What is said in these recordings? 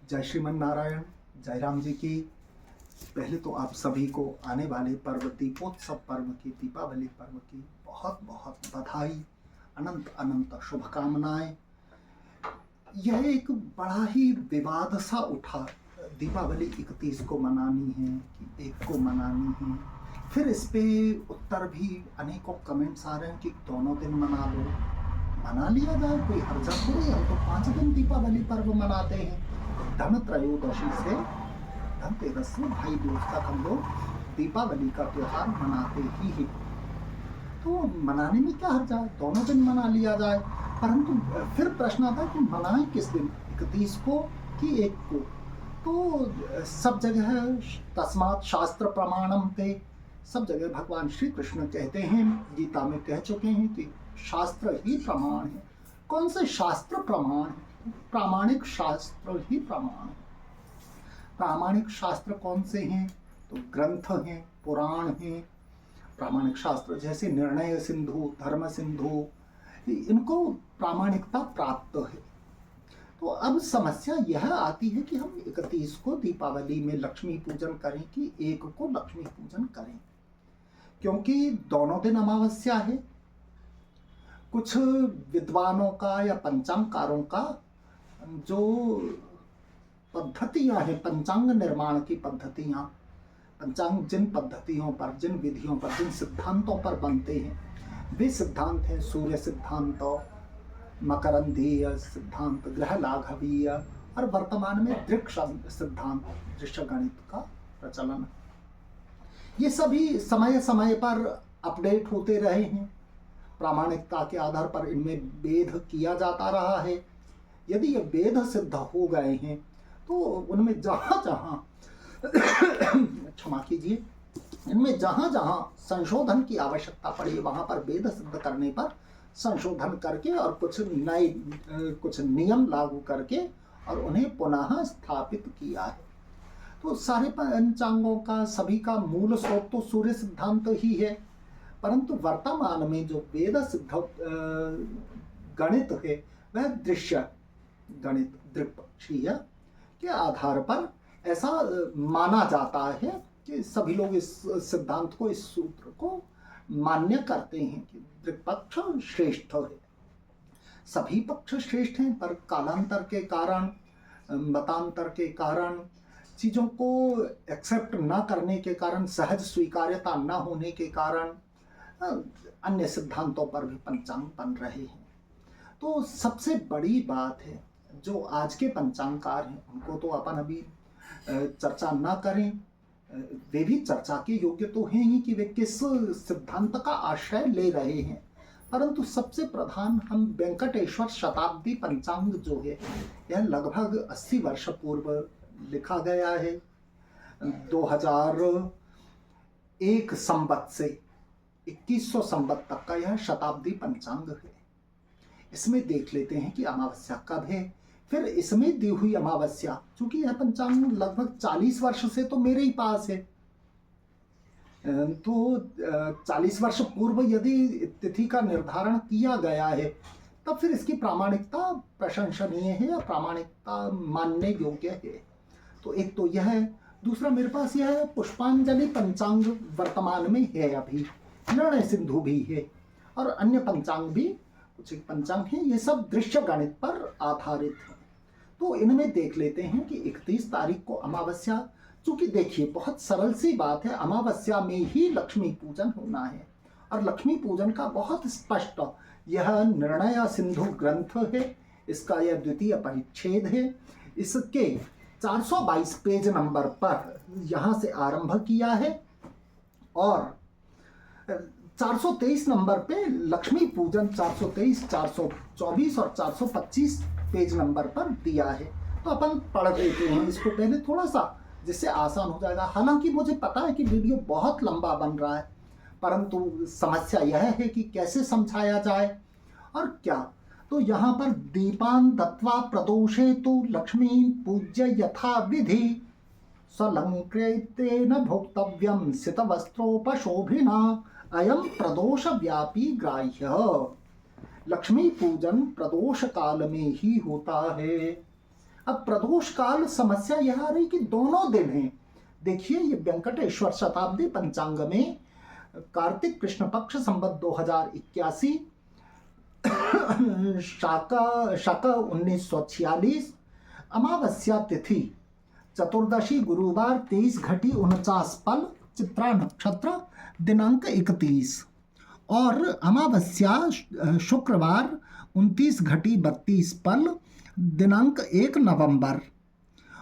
जय श्रीमन नारायण। जय राम जी की। पहले तो आप सभी को आने वाले पर्व दीपोत्सव पर्व की, दीपावली पर्व की बहुत बहुत बधाई, अनंत अनंत शुभकामनाएं। यह एक बड़ा ही विवाद सा उठा, दीपावली 31 को मनानी है कि 1 को मनानी है। फिर इस पे उत्तर भी अनेकों कमेंट्स आ रहे हैं कि दोनों दिन मना लो, मना लिया जाए, कोई हर्जा थोड़ी। हम तो 5 दिन दीपावली पर्व मनाते हैं। धन त्रयोदशी से धनतेरस से भाई दूज तक हम लोग दीपावली का त्योहार मनाते ही हैं। तो मनाने में क्या हर्जा है, दोनों दिन मना लिया जाए। परंतु फिर प्रश्न आता है कि मनाएं किस दिन, 31 को कि 1 को। तो सब जगह तस्मात् शास्त्र प्रमाणम थे, सब जगह भगवान श्री कृष्ण कहते हैं, गीता में कह चुके हैं कि शास्त्र ही प्रमाण है। कौन से शास्त्र प्रमाण है? प्रामाणिक शास्त्र ही प्रमाण है। प्रामाणिक शास्त्र कौन से हैं? तो ग्रंथ हैं, पुराण हैं। प्रामाणिक शास्त्र जैसे निर्णय सिंधु, धर्म सिंधु, इनको प्रामाणिकता प्राप्त है। तो अब समस्या यह आती है कि हम 31 को दीपावली में लक्ष्मी पूजन करें कि 1 को लक्ष्मी पूजन करें, क्योंकि दोनों दिन अमावस्या है। कुछ विद्वानों का या पंचांगकारों का जो पद्धतियां हैं, पंचांग निर्माण की पद्धतियां, पंचांग जिन पद्धतियों पर, जिन विधियों पर, जिन सिद्धांतों पर बनते हैं, वे सिद्धांत हैं सूर्य सिद्धांत, मकरंदीय सिद्धांत, ग्रह लाघवीय, और वर्तमान में दृक्ष सिद्धांत, दृश्य गणित का प्रचलन। ये सभी समय समय पर अपडेट होते रहे हैं। प्रामाणिकता के आधार पर इनमें भेद किया जाता रहा है। यदि ये भेद सिद्ध हो गए हैं तो उनमें जहाँ जहाँ क्षमा कीजिए, इनमें जहाँ जहाँ संशोधन की आवश्यकता पड़ी, वहाँ पर भेद सिद्ध करने पर संशोधन करके और कुछ नए कुछ नियम लागू करके और उन्हें पुनः स्थापित किया है। तो सारे पंचांगों का, सभी का मूल स्रोत तो सूर्य सिद्धांत ही है। परंतु वर्तमान में जो वेद सिद्ध गणित है वह दृश्य गणित, दृक्पक्षीय के आधार पर ऐसा माना जाता है कि सभी लोग इस सिद्धांत को, इस सूत्र को मान्य करते हैं कि दृक्पक्ष श्रेष्ठ है। सभी पक्ष श्रेष्ठ हैं, पर कालांतर के कारण, मतांतर के कारण, चीज़ों को एक्सेप्ट ना करने के कारण, सहज स्वीकार्यता न होने के कारण अन्य सिद्धांतों पर भी पंचांग बन रहे हैं। तो सबसे बड़ी बात है, जो आज के पंचांगकार हैं उनको तो अपन अभी चर्चा ना करें, वे भी चर्चा के योग्य तो हैं ही कि वे किस सिद्धांत का आश्रय ले रहे हैं। परंतु सबसे प्रधान हम वेंकटेश्वर शताब्दी पंचांग जो है, यह लगभग 80 वर्ष पूर्व लिखा गया है। 2001 संवत से 2100 संवत तक का यह शताब्दी पंचांग है। इसमें देख लेते हैं कि अमावस्या कब है। फिर इसमें दी हुई अमावस्या, चूंकि यह पंचांग लगभग 40 वर्ष से तो मेरे ही पास है, तो 40 वर्ष पूर्व यदि तिथि का निर्धारण किया गया है, तब फिर इसकी प्रामाणिकता प्रशंसनीय है या प्रामाणिकता मानने योग्य है। तो एक तो यह है। दूसरा मेरे पास यह है, पुष्पांजलि पंचांग वर्तमान में है अभी, निर्णय सिंधु भी है, और अन्य पंचांग भी कुछ एक पंचांग हैं। ये सब दृश्य गणित पर आधारित है। तो इनमें देख लेते हैं कि 31 तारीख को अमावस्या, चूंकि देखिए बहुत सरल सी बात है, अमावस्या में ही लक्ष्मी पूजन होना है। और लक्ष्मी पूजन का बहुत स्पष्ट यह निर्णय सिंधु ग्रंथ है, इसका यह द्वितीय परिच्छेद है। इसके 422 पेज नंबर पर यहाँ से आरंभ किया है, और 423 नंबर पे लक्ष्मी पूजन 423, 424 और 425 पेज नंबर पर दिया है। तो अपन पढ़ देते हैं इसको पहले थोड़ा सा, जिससे आसान हो जाएगा। हालांकि मुझे पता है कि वीडियो बहुत लंबा बन रहा है, परंतु समस्या यह है कि कैसे समझाया जाए और क्या। तो यहाँ पर दीपान दत्वा प्रदोषे तो लक्ष्मी पूज्य यथा विधि, स्वलंकृतेन भोक्तव्यम सित वस्त्रोपशोभिना, अयम प्रदोष व्यापी ग्राह्य। लक्ष्मी पूजन प्रदोष काल में ही होता है। अब प्रदोष काल समस्या यह आ रही कि दोनों दिन हैं। देखिए ये वेंकटेश्वर शताब्दी पंचांग में कार्तिक कृष्ण पक्ष संवत 2081 शाका 1946 अमावस्या तिथि चतुर्दशी गुरुवार 23 पल चित्रा नक्षत्र दिनांक 31 और अमावस्या शुक्रवार 29 पल दिनांक 1 नवंबर।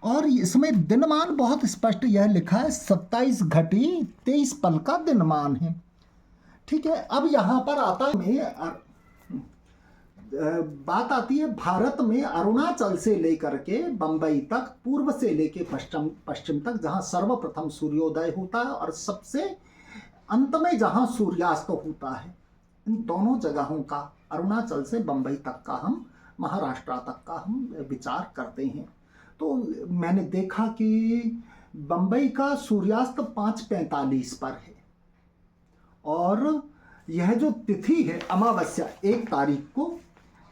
और इसमें दिनमान बहुत स्पष्ट यह लिखा है 27 पल का दिनमान है। ठीक है, अब यहाँ पर आता है बात आती है भारत में अरुणाचल से लेकर के बंबई तक, पूर्व से लेकर पश्चिम तक, जहां सर्वप्रथम सूर्योदय होता है और सबसे अंत में जहां सूर्यास्त होता है, इन दोनों जगहों का, अरुणाचल से बंबई तक का, हम महाराष्ट्र तक का हम विचार करते हैं। तो मैंने देखा कि बंबई का सूर्यास्त 5:45 पर है और यह जो तिथि है अमावस्या 1 तारीख को,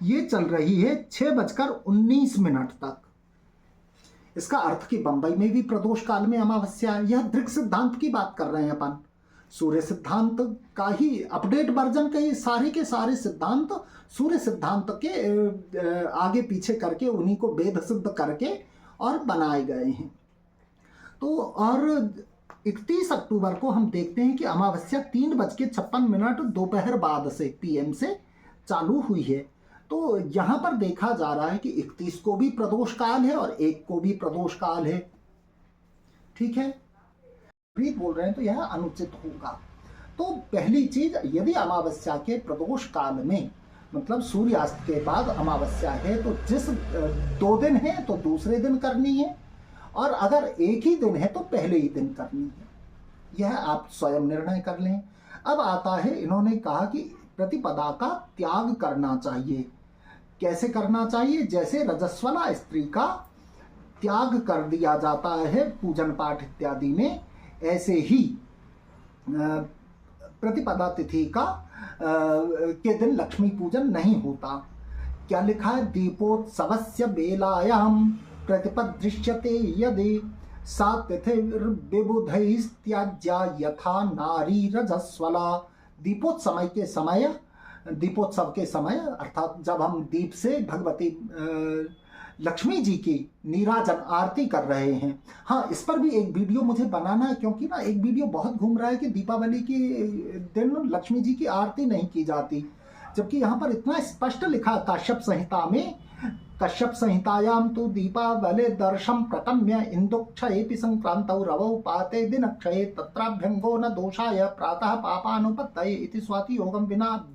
ये चल रही है 6:19 तक। इसका अर्थ कि बंबई में भी प्रदोष काल में अमावस्या है। यह दृक् सिद्धांत की बात कर रहे हैं अपन, सूर्य सिद्धांत का ही अपडेट वर्जन के सारे सिद्धांत सूर्य सिद्धांत के आगे पीछे करके उन्हीं को वेद सिद्ध करके और बनाए गए हैं। तो और 31 अक्टूबर को हम देखते हैं कि अमावस्या 3:56 दोपहर बाद से PM से चालू हुई है। तो यहाँ पर देखा जा रहा है कि 31 को भी प्रदोष काल है और 1 को भी प्रदोष काल है। ठीक है, विपरीत बोल रहे हैं तो यह अनुचित होगा। तो पहली चीज, यदि अमावस्या के प्रदोष काल में मतलब सूर्यास्त के बाद अमावस्या है तो जिस 2 दिन है तो दूसरे दिन करनी है, और अगर 1 ही दिन है तो पहले ही दिन करनी है। यह आप स्वयं निर्णय कर लें। अब आता है, इन्होंने कहा कि प्रतिपदा का त्याग करना चाहिए। कैसे करना चाहिए? जैसे रजस्वला स्त्री का त्याग कर दिया जाता है पूजन पाठ इत्यादि में, ऐसे ही प्रतिपदा तिथि का के दिन लक्ष्मी पूजन नहीं होता। क्या लिखा है? दीपोत्सवस्य बेलायाम प्रतिपदृश्यते यदि सा तिथिर्विबुधैस्त्याज्या यथा नारी रजस्वला। दीपोत्सव के समय अर्थात जब हम दीप से भगवती लक्ष्मी जी की नीराजन आरती कर रहे हैं। हाँ, इस पर भी एक वीडियो मुझे बनाना है, क्योंकि ना एक वीडियो बहुत घूम रहा है कि दीपावली के दिन लक्ष्मी जी की आरती नहीं की जाती, जबकि यहाँ पर इतना स्पष्ट लिखा काश्यप संहिता में, कश्यप संहितायाम तो दीपावली दर्शम प्रतम्य इंदुक्षयेपि संक्रांतौ रवौ पाते दिनक्षये तत्राभ्यंगो न दोषाय प्रातः पापानुपत्तये इति स्वाति योगम विना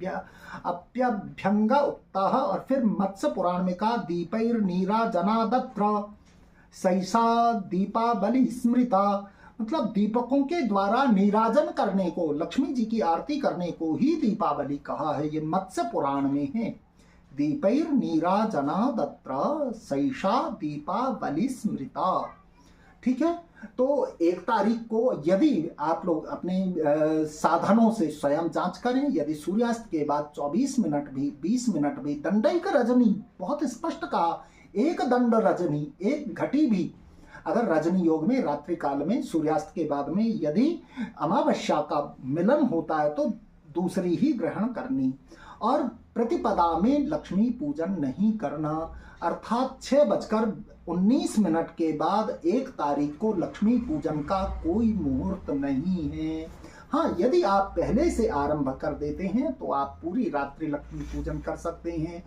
अप्यभ्यंग उक्तः। और फिर मत्स्य पुराण में कहा दीपैर्नीराजनादत्र सैषा दीपावली स्मृता, मतलब दीपकों के द्वारा नीराजन करने को, लक्ष्मी जी की आरती करने को ही दीपावली कहा है। ये मत्स्य पुराण में है। दीपैर्नीराजनादत्र सैषा दीपावली स्मृता। ठीक है, तो 1 तारीख को यदि आप लोग अपने साधनों से स्वयं जांच करें, यदि सूर्यास्त के बाद 24 मिनट भी 20 मिनट भी दंडैक रजनी, बहुत स्पष्ट कहा, 1 दंड रजनी, 1 घटी भी, अगर रजनी योग में रात्रि काल में सूर्यास्त के बाद में यदि अमावस्या का मिलन होता है तो दूसरी ही ग्रहण करनी। और प्रतिपदा में लक्ष्मी पूजन नहीं करना, अर्थात 6:19 के बाद 1 तारीख को लक्ष्मी पूजन का कोई मुहूर्त नहीं है। हाँ, यदि आप पहले से आरंभ कर देते हैं तो आप पूरी रात्रि लक्ष्मी पूजन कर सकते हैं।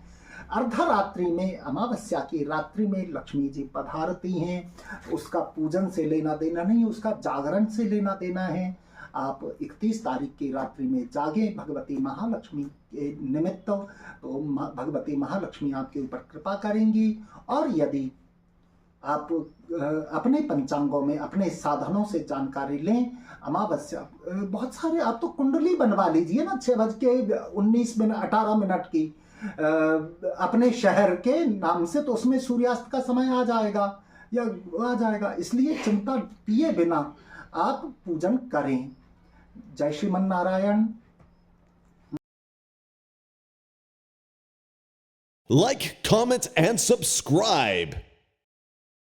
अर्धरात्रि में, अमावस्या की रात्रि में लक्ष्मी जी पधारती हैं, उसका पूजन से लेना देना नहीं, उसका जागरण से लेना देना है। आप 31 तारीख की रात्रि में जागें भगवती महालक्ष्मी के निमित्त, तो भगवती महालक्ष्मी आपके ऊपर कृपा करेंगी। और यदि आप अपने पंचांगों में अपने साधनों से जानकारी लें, अमावस्या बहुत सारे, आप तो कुंडली बनवा लीजिए ना 6:18 की अपने शहर के नाम से, तो उसमें सूर्यास्त का समय आ जाएगा या आ जाएगा। इसलिए चिंता किए बिना आप पूजन करें। जय Shriman Narayan. Like, comment, and subscribe.